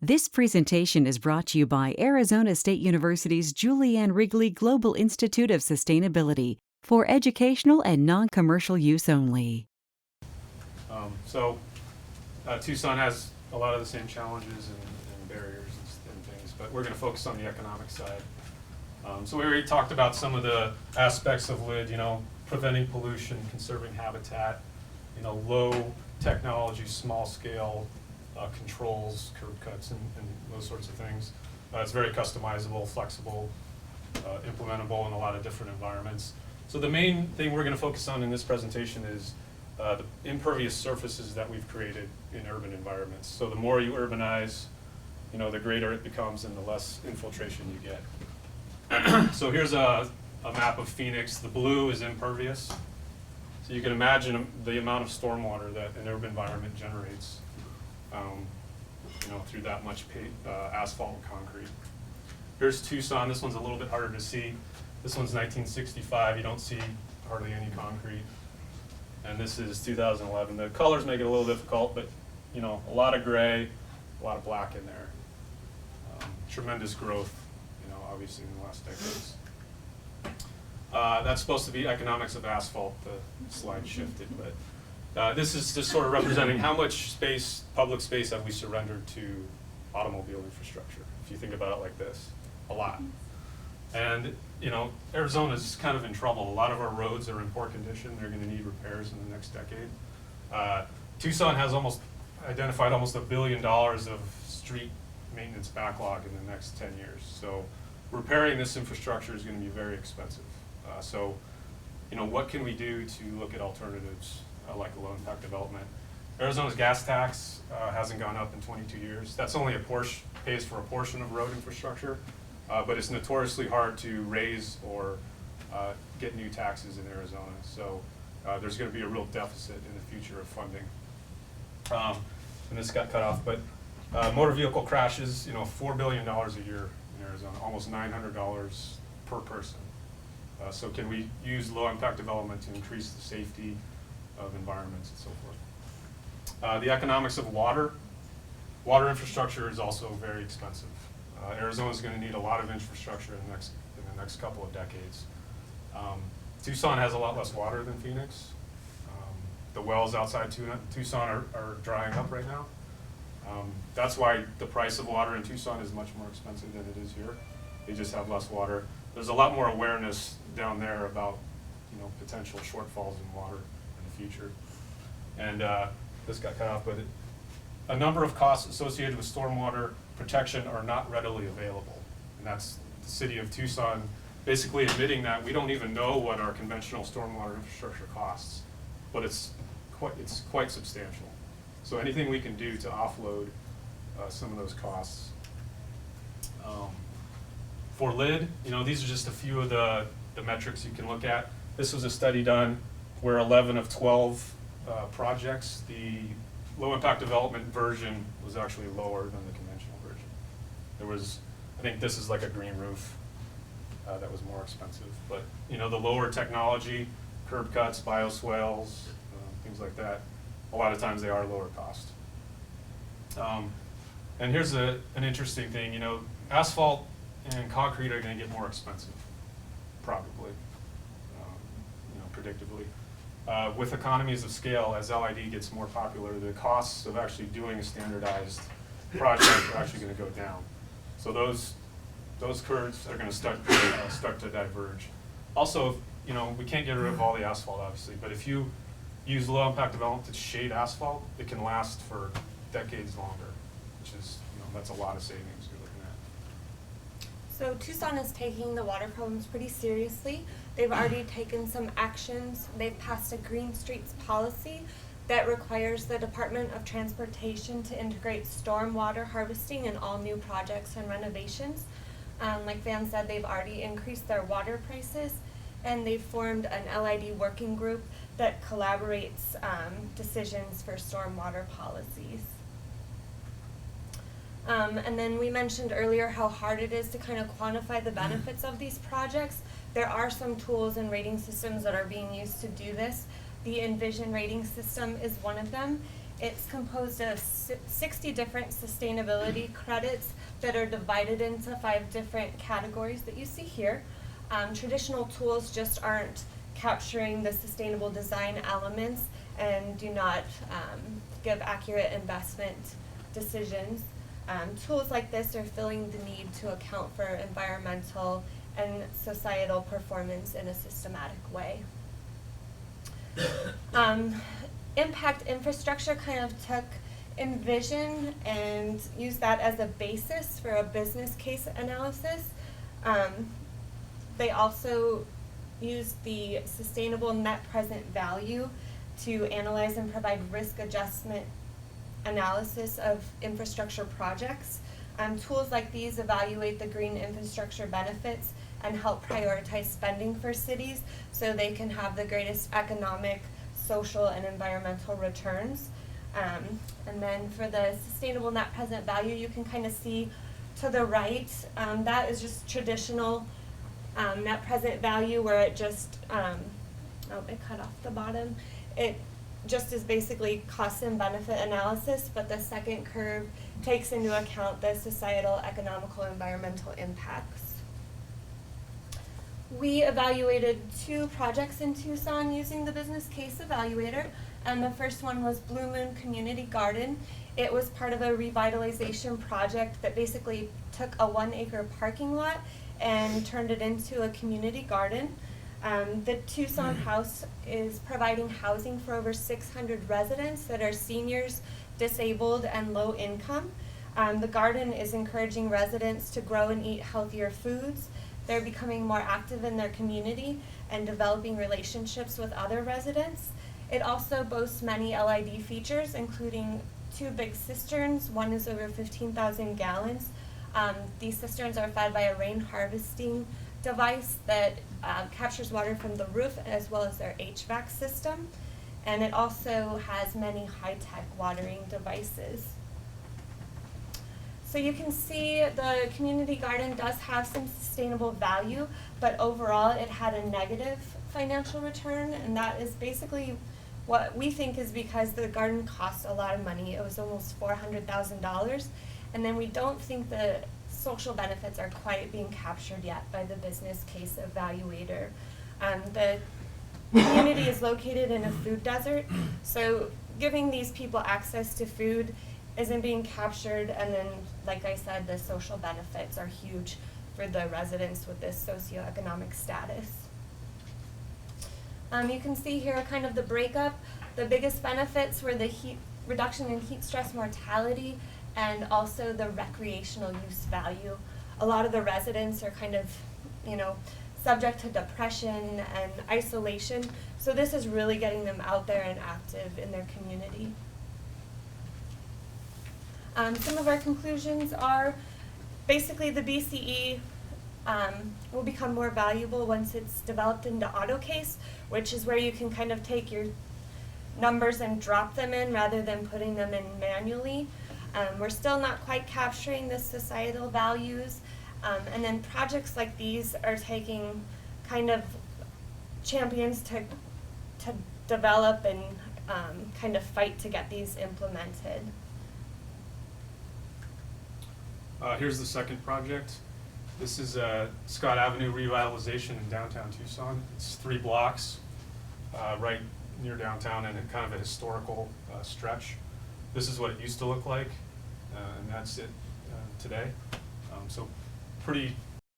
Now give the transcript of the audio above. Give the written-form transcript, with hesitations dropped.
This presentation is brought to you by Arizona State University's Julianne Wrigley Global Institute of Sustainability for educational and non-commercial use only. Tucson has a lot of the same challenges and barriers and things, but we're going to focus on the economic side. So we already talked about some of the aspects of LID, preventing pollution, conserving habitat, low technology, small scale controls, curb cuts, and those sorts of things. It's very customizable, flexible, implementable in a lot of different environments. So the main thing we're going to focus on in this presentation is the impervious surfaces that we've created in urban environments. So the more you urbanize, the greater it becomes and the less infiltration you get. So here's a map of Phoenix. The blue is impervious. So you can imagine the amount of stormwater that an urban environment generates through that much asphalt and concrete. Here's Tucson. This one's a little bit harder to see. This one's 1965. You don't see hardly any concrete. And this is 2011. The colors make it a little difficult, but a lot of gray, a lot of black in there. Tremendous growth, obviously in the last decades. That's supposed to be economics of asphalt. The slide shifted, but this is just sort of representing how much space, public space, have we surrendered to automobile infrastructure. If you think about it like this, a lot. And Arizona's kind of in trouble. A lot of our roads are in poor condition. They're going to need repairs in the next decade. Tucson has identified almost $1 billion of street maintenance backlog in the next 10 years. So repairing this infrastructure is going to be very expensive. What can we do to look at alternatives like a low impact development? Arizona's gas tax hasn't gone up in 22 years. That's only pays for a portion of road infrastructure, but it's notoriously hard to raise or get new taxes in Arizona. So there's going to be a real deficit in the future of funding. And this got cut off, but motor vehicle crashes, $4 billion a year in Arizona, almost $900 per person. So can we use low impact development to increase the safety of environments and so forth? The economics of water. Water infrastructure is also very expensive. Arizona is going to need a lot of infrastructure in the next couple of decades. Tucson has a lot less water than Phoenix. The wells outside Tucson are drying up right now. That's why the price of water in Tucson is much more expensive than it is here. They just have less water. There's a lot more awareness down there about potential shortfalls in water in the future. And this got cut off, but a number of costs associated with stormwater protection are not readily available. And that's the city of Tucson basically admitting that we don't even know what our conventional stormwater infrastructure costs, but it's quite substantial. So anything we can do to offload some of those costs. For LID, these are just a few of the metrics you can look at. This was a study done where 11 of 12 projects, the low impact development version was actually lower than the conventional version. I think this is like a green roof that was more expensive. But the lower technology, curb cuts, bioswales, things like that, a lot of times they are lower cost. And here's an interesting thing, asphalt and concrete are going to get more expensive, probably, predictably. With economies of scale, as LID gets more popular, the costs of actually doing a standardized project are actually going to go down. So those curves are going to start to diverge. Also, we can't get rid of all the asphalt, obviously, but if you use low impact development to shade asphalt, it can last for decades longer, which is, that's a lot of savings you're looking at. So Tucson is taking the water problems pretty seriously. They've already taken some actions. They've passed a Green Streets policy that requires the Department of Transportation to integrate stormwater harvesting in all new projects and renovations. Like Van said, they've already increased their water prices, and they've formed an LID working group that collaborates decisions for stormwater policies. And then we mentioned earlier how hard it is to kind of quantify the benefits of these projects. There are some tools and rating systems that are being used to do this. The Envision rating system is one of them, It's composed of 60 different sustainability credits that are divided into 5 different categories that you see here. Traditional tools just aren't capturing the sustainable design elements and do not give accurate investment decisions. Tools like this are filling the need to account for environmental and societal performance in a systematic way. Impact infrastructure kind of took Envision and used that as a basis for a business case analysis. They also used the sustainable net present value to analyze and provide risk adjustment analysis of infrastructure projects. Tools like these evaluate the green infrastructure benefits and help prioritize spending for cities so they can have the greatest economic, social, and environmental returns. And then for the sustainable net present value, you can kind of see to the right, that is just traditional net present value where it just, it cut off the bottom. It just is basically cost and benefit analysis, but the second curve takes into account the societal, economical, environmental impacts. We evaluated 2 projects in Tucson using the business case evaluator, and the first one was Blue Moon Community Garden. It was part of a revitalization project that basically took a 1-acre parking lot and turned it into a community garden. The Tucson House is providing housing for over 600 residents that are seniors, disabled, and low income. The garden is encouraging residents to grow and eat healthier foods. They're becoming more active in their community and developing relationships with other residents. It also boasts many LID features, including 2 big cisterns. One is over 15,000 gallons. These cisterns are fed by a rain harvesting device that captures water from the roof as well as their HVAC system. And it also has many high-tech watering devices. So you can see the community garden does have some sustainable value, but overall it had a negative financial return, and that is basically what we think is because the garden cost a lot of money. It was almost $400,000, and then we don't think the social benefits are quite being captured yet by the business case evaluator. The community is located in a food desert, so giving these people access to food isn't being captured, and then, like I said, the social benefits are huge for the residents with this socioeconomic status. You can see here kind of the breakup. The biggest benefits were the reduction in heat stress mortality and also the recreational use value. A lot of the residents are kind of, subject to depression and isolation, so this is really getting them out there and active in their community. Some of our conclusions are basically the BCE will become more valuable once it's developed into AutoCase, which is where you can kind of take your numbers and drop them in rather than putting them in manually. We're still not quite capturing the societal values, and then projects like these are taking kind of champions to develop and kind of fight to get these implemented. Here's the second project. This is Scott Avenue revitalization in downtown Tucson. It's 3 blocks right near downtown and kind of a historical stretch. This is what it used to look like, and that's it today. So pretty